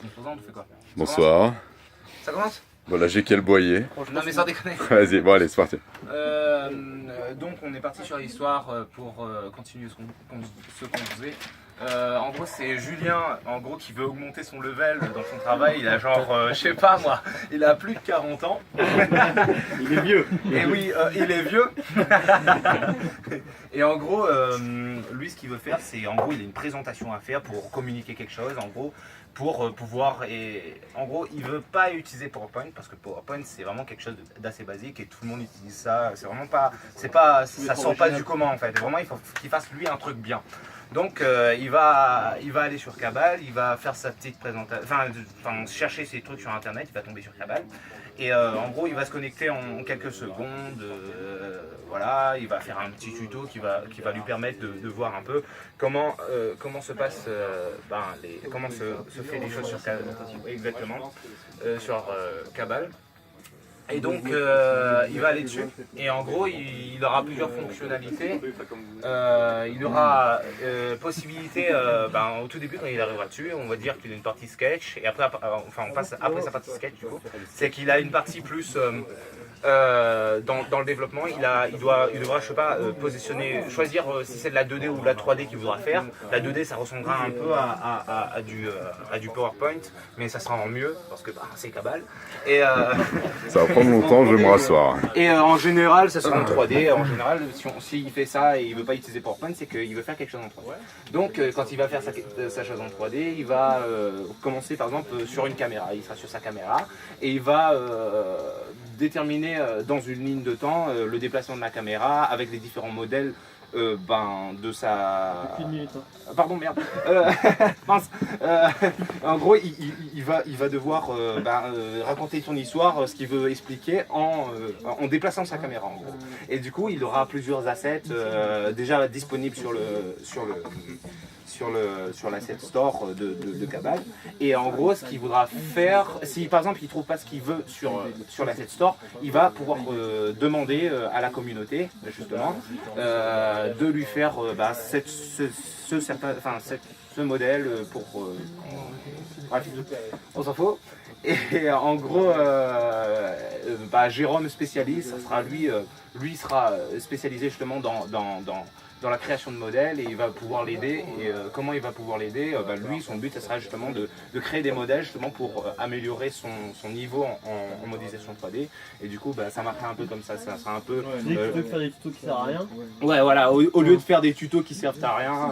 On se présente, on fait quoi? Bonsoir. Ça commence? Voilà, j'ai quel boyer. Non mais sans déconner. Vas-y, bon allez, c'est parti. Donc on est parti sur l'histoire pour continuer ce qu'on faisait. En gros c'est Julien en gros qui veut augmenter son level dans son travail. Il a genre, je sais pas moi, il a plus de 40 ans. Il est vieux. Et oui, il est vieux. Et en gros, lui ce qu'il veut faire c'est en gros il a une présentation à faire pour communiquer quelque chose en gros. Pour pouvoir, et en gros il veut pas utiliser PowerPoint parce que PowerPoint c'est vraiment quelque chose d'assez basique et tout le monde utilise ça, c'est vraiment pas, ça sort pas du commun en fait, vraiment il faut qu'il fasse lui un truc bien. Donc il va aller sur Cabal, il va faire sa petite présentation, enfin chercher ses trucs sur internet, il va tomber sur Cabal et en gros il va se connecter en quelques secondes, voilà, il va faire un petit tuto qui va lui permettre de voir un peu comment se passe, comment se fait les choses sur Cabal, exactement, sur Cabal. Et donc il va aller dessus et en gros il aura plusieurs fonctionnalités. Il aura possibilité, au tout début quand il arrivera dessus, on va dire qu'il a une partie sketch et après, on passe après sa partie sketch du coup, c'est qu'il a une partie plus dans le développement, il devra, je sais pas, positionner, choisir si c'est de la 2D ou de la 3D qu'il voudra faire. La 2D ça ressemblera un peu à du PowerPoint, mais ça sera en mieux parce que c'est Cabal. Et Ça va prendre longtemps, je vais me rasseoir. Et en général, ça sera en 3D. En général, s'il fait ça et il veut pas utiliser PowerPoint, c'est qu'il veut faire quelque chose en 3D. Donc, quand il va faire sa chose en 3D, il va commencer par exemple sur une caméra. Il sera sur sa caméra et il va déterminer dans une ligne de temps le déplacement de la caméra avec les différents modèles de sa... Pardon, merde. Mince. En gros, il va devoir raconter son histoire, ce qu'il veut expliquer en déplaçant sa caméra. En gros. Et du coup, il aura plusieurs assets déjà disponibles sur l'asset store de Cabal. Et en gros, ce qu'il voudra faire, si par exemple il ne trouve pas ce qu'il veut sur l'asset store, il va pouvoir demander à la communauté, justement, de lui faire ce modèle pour... bref, on s'en fout. Et en gros, Jérôme spécialiste, ça sera lui sera spécialisé justement dans la création de modèles et il va pouvoir l'aider. Et comment il va pouvoir l'aider? Lui, son but, ça sera justement de créer des modèles justement pour améliorer son niveau en modélisation 3D. Et du coup, ça marchera un peu comme ça. Ça sera un peu. Tu veux faire des tutos qui servent à rien? Ouais, voilà. Au lieu de faire des tutos qui servent à rien,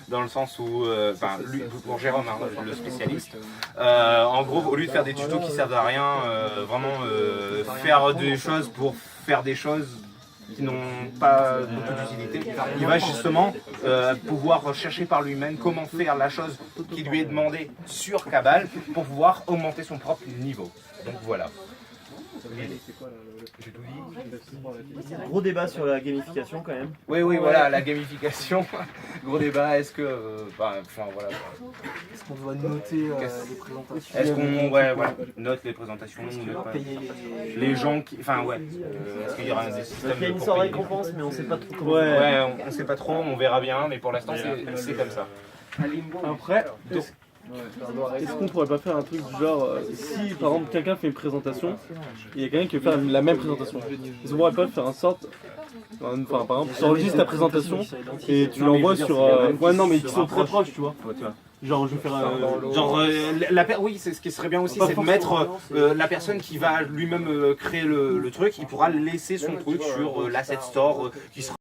dans le sens où, lui, pour Jérôme, hein, le spécialiste, en gros, au lieu de faire des tutos qui servent à rien, vraiment faire des choses pour faire des choses qui n'ont pas beaucoup d'utilité, il va justement pouvoir chercher par lui-même comment faire la chose qui lui est demandée sur Cabal pour pouvoir augmenter son propre niveau. Donc voilà. Gros débat sur la gamification quand même. Oui, voilà, la gamification. Gros débat, est-ce que... voilà. Est-ce qu'on doit noter les présentations? Est-ce qu'on note les présentations, payer les gens qui... est-ce qu'il y aura des systèmes Il y a une sorte de récompense, mais on sait pas trop comment. Ouais, on sait pas trop, on verra bien, mais pour l'instant c'est comme ça. Après, est-ce qu'on pourrait pas faire un truc du genre, si par exemple quelqu'un fait une présentation, il y a quelqu'un qui veut faire la même présentation, est-ce qu'on pourrait pas faire en sorte, par exemple, tu enregistres ta présentation et tu l'envoies sur... ouais non mais qui sont très proches, tu vois. Genre je vais faire... oui, c'est ce qui serait bien aussi, c'est de mettre la personne qui va lui-même créer le truc, il pourra laisser son truc sur l'asset store qui sera